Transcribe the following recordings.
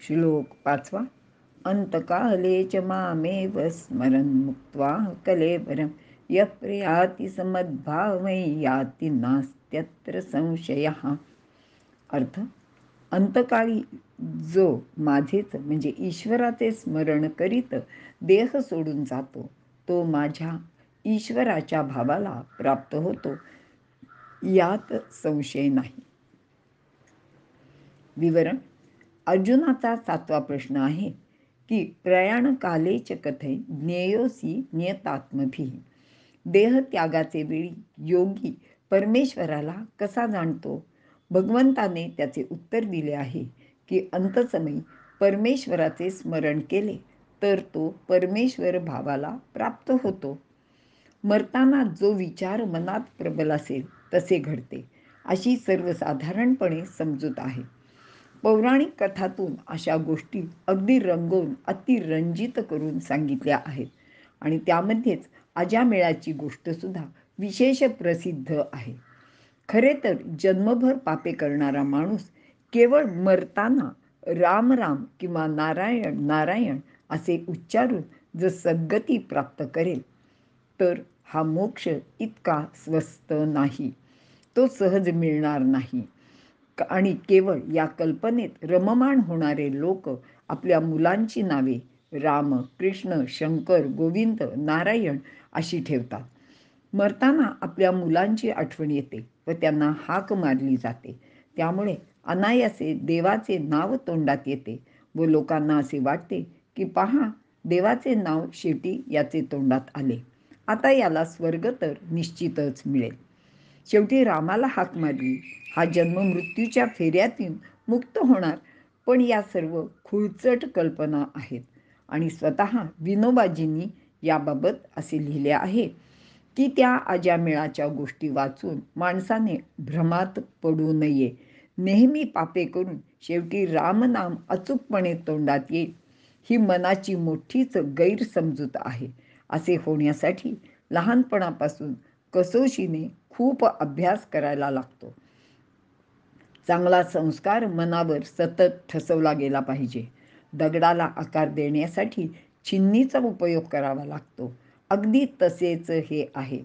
श्लोक 5. अंतकाले च मामेव स्मरन् मुक्त्वा कलेवरं यः प्रयाति समद्भावै याति नास्त्यत्र संशयः. अर्थ: अंतकाळी जो माझेच म्हणजे ईश्वराचे स्मरण करीत देह सोडून जातो तो माझ्या ईश्वराच्या भावाला प्राप्त होतो, यात संशय नाही. विवरण: अर्जुनाचा 7वा प्रश्न आहे की प्रयाणकालेच कथय ज्ञेयोसी नियतात्मभिः. देहत्यागाचे वेळी योगी परमेश्वराला कसा जाणतो? भगवंताने त्याचे उत्तर दिले आहे की अंतसमयी परमेश्वराचे स्मरण केले तर तो परमेश्वर भावाला प्राप्त होतो. मरताना जो विचार मनात प्रबल असेल तसे घडते, अशी सर्वसाधारणपणे समजूत आहे. पौराणिक कथातून अशा गोष्टी अगदी रंगवून अतिरंजित करून सांगितल्या आहेत आणि त्यामध्येच अजामेळाची गोष्टसुद्धा विशेष प्रसिद्ध आहे. खरे तर जन्मभर पापे करणारा माणूस केवळ मरताना राम राम किंवा नारायण नारायण असे उच्चारून जर सद्गती प्राप्त करेल तर हा मोक्ष इतका स्वस्त नाही, तो सहज मिळणार नाही. आणि केवळ या कल्पनेत रममाण होणारे लोक आपल्या मुलांची नावे राम, कृष्ण, शंकर, गोविंद, नारायण अशी ठेवतात. मरताना आपल्या मुलांची आठवण येते व त्यांना हाक मारली जाते. त्यामुळे अनायासे देवाचे नाव तोंडात येते व लोकांना असे वाटते की पहा, देवाचे नाव शेवटी याचे तोंडात आले, आता याला स्वर्ग तर निश्चितच मिळेल. शेवटी रामाला हाक मारली, हा जन्म मृत्यूच्या फेऱ्यातून मुक्त होणार. पण या सर्व खुळचट कल्पना आहेत आणि स्वतः विनोबाजींनी याबाबत असे लिहिले आहे की त्या अजामेळाच्या गोष्टी वाचून माणसाने भ्रमात पडू नये. नेहमी पापे करून शेवटी रामनाम अचूकपणे तोंडात येईल, ही मनाची मोठीच गैरसमजूत आहे. असे होण्यासाठी लहानपणापासून कसोशीने खूप अभ्यास करायला लागतो. चांगला संस्कार मनावर सतत ठसवला गेला पाहिजे. दगडाला आकार देण्यासाठी चिन्नीचा उपयोग करावा लागतो. अगदी तसेच हे आहे.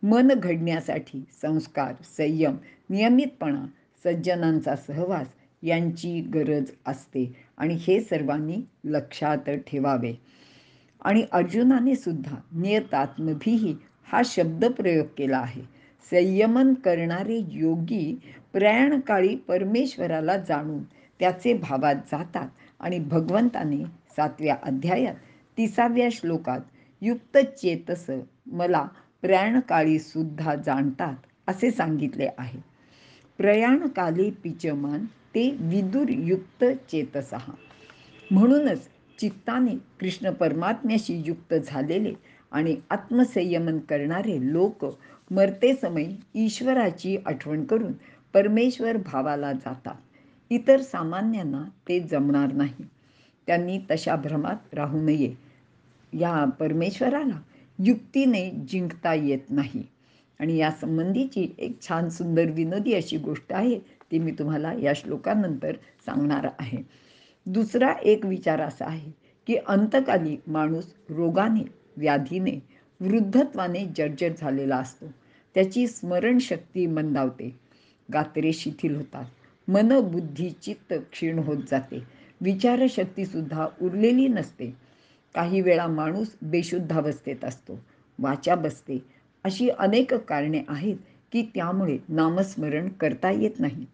मन घडण्यासाठी संस्कार, संयम, नियमितपणा, सज्जनांचा सहवास यांची गरज असते आणि हे सर्वांनी लक्षात ठेवावे. आणि अर्जुनाने सुद्धा नियतात्मभिः हा शब्द प्रयोग केला आहे. संयमन करणारे योगी प्रयाणकाळी परमेश्वराला जाणून त्याचे भावात जातात आणि भगवंताने 7व्या अध्यायात 30व्या श्लोकात युक्त चेतस मला प्रयाणकाळी सुद्धा जाणतात असे सांगितले आहे. प्रयाणकाले पिचमान ते विदुर युक्त चेतसः. म्हणूनच चित्ताने कृष्ण परमात्म्याशी युक्त झालेले आणि आत्मसंयमन करणारे लोक मरते समयी ईश्वराची आठवण करून परमेश्वर भावाला जातात. इतर सामान्यांना ते जमणार नाही. त्यांनी तशा भ्रमात राहू नये. या परमेश्वराला युक्तीने जिंकता येत नाही. आणि या संबंधीची एक छान सुंदर विनोदी अशी गोष्ट आहे, ती मी तुम्हाला या श्लोकानंतर सांगणार आहे. दुसरा एक विचार असा आहे की अंतकाली माणूस रोगाने, व्याधीने, वृद्धत्वाने जर्जर झालेला असतो. त्याची स्मरणशक्ती मंदावते, गात्रे शिथिल होतात, मन, बुद्धी, चित्त क्षीण होत जाते, विचारशक्तीसुद्धा उरलेली नसते. काही वेळा माणूस बेशुद्धावस्थेत असतो, वाचा बसते. अशी अनेक कारणे आहेत की त्यामुळे नामस्मरण करता येत नाही.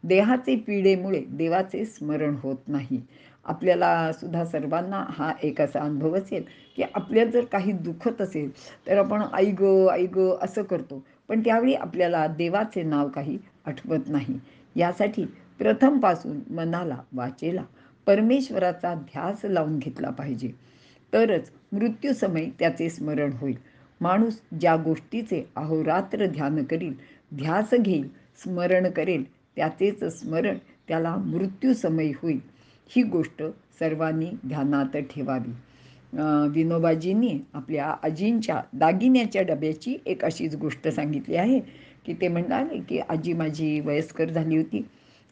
देहाचे पीडेमुळे देवाचे स्मरण होत नाही. आपल्याला सुद्धा सर्वांना हा एक असा अनुभव असेल की आपल्याला जर काही दुखत असेल तर आपण आई गं आई गं असं करतो, पण त्यावेळी आपल्याला देवाचे नाव काही आठवत नाही. यासाठी प्रथमपासून मनाला, वाचेला परमेश्वराचा ध्यास लावून घेतला पाहिजे, तरच मृत्यूसमयी त्याचे स्मरण होईल. माणूस ज्या गोष्टीचे अहोरात्र ध्यान करील, ध्यास घेईल, स्मरण करेल, त्याचेच स्मरण त्याला मृत्यूसमयी होईल. ही गोष्ट सर्वांनी ध्यानात ठेवावी. विनोबाजींनी आपल्या आजींच्या दागिन्याच्या डब्याची एक अशीच गोष्ट सांगितली आहे की ते म्हणाले की आजी माझी वयस्कर झाली होती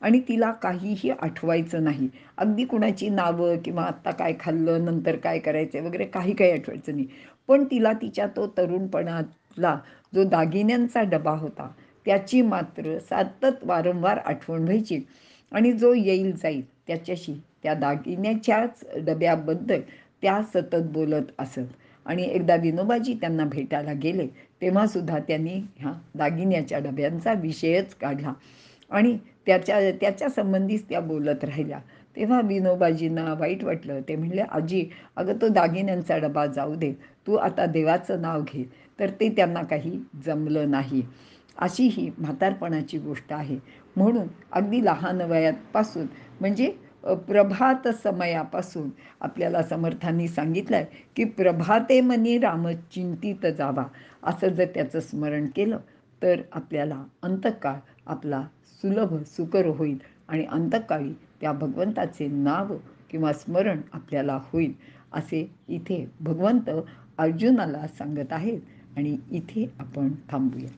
आणि तिला काहीही आठवायचं नाही. अगदी कुणाची नावं किंवा आत्ता काय खाल्लं, नंतर काय करायचं वगैरे काही आठवायचं नाही. पण तिला तिच्या तो तरुणपणातला जो दागिन्यांचा डबा होता त्याची मात्र सतत वारंवार आठवण व्हायची. आणि जो येईल जाईल त्याच्याशी त्या दागिन्याच्याच डब्याबद्दल त्या सतत बोलत असत. आणि एकदा विनोबाजी त्यांना भेटायला गेले तेव्हासुद्धा त्यांनी ह्या दागिन्याच्या डब्यांचा विषयच काढला आणि त्याच्या संबंधीच त्या बोलत राहिल्या. तेव्हा विनोबाजींना वाईट वाटलं. ते म्हणले, आजी अगं तो दागिन्यांचा डबा जाऊ दे, तू आता देवाचं नाव घे. तर ते त्यांना काही जमलं नाही. अशी ही म्हातारपणाची गोष्ट आहे. म्हणून अगदी लहान वयापासून म्हणजे प्रभात समयापासून आपल्याला समर्थांनी सांगितलं आहे की प्रभाते मनी राम चिंतित जावा. असं जर त्याचं स्मरण केलं तर आपल्याला अंतकाळ आपला सुलभ सुकर होईल आणि अंतकाळी त्या भगवंताचे नाव किंवा स्मरण आपल्याला होईल असे इथे भगवंत अर्जुनाला सांगत आहेत. आणि इथे आपण थांबूया.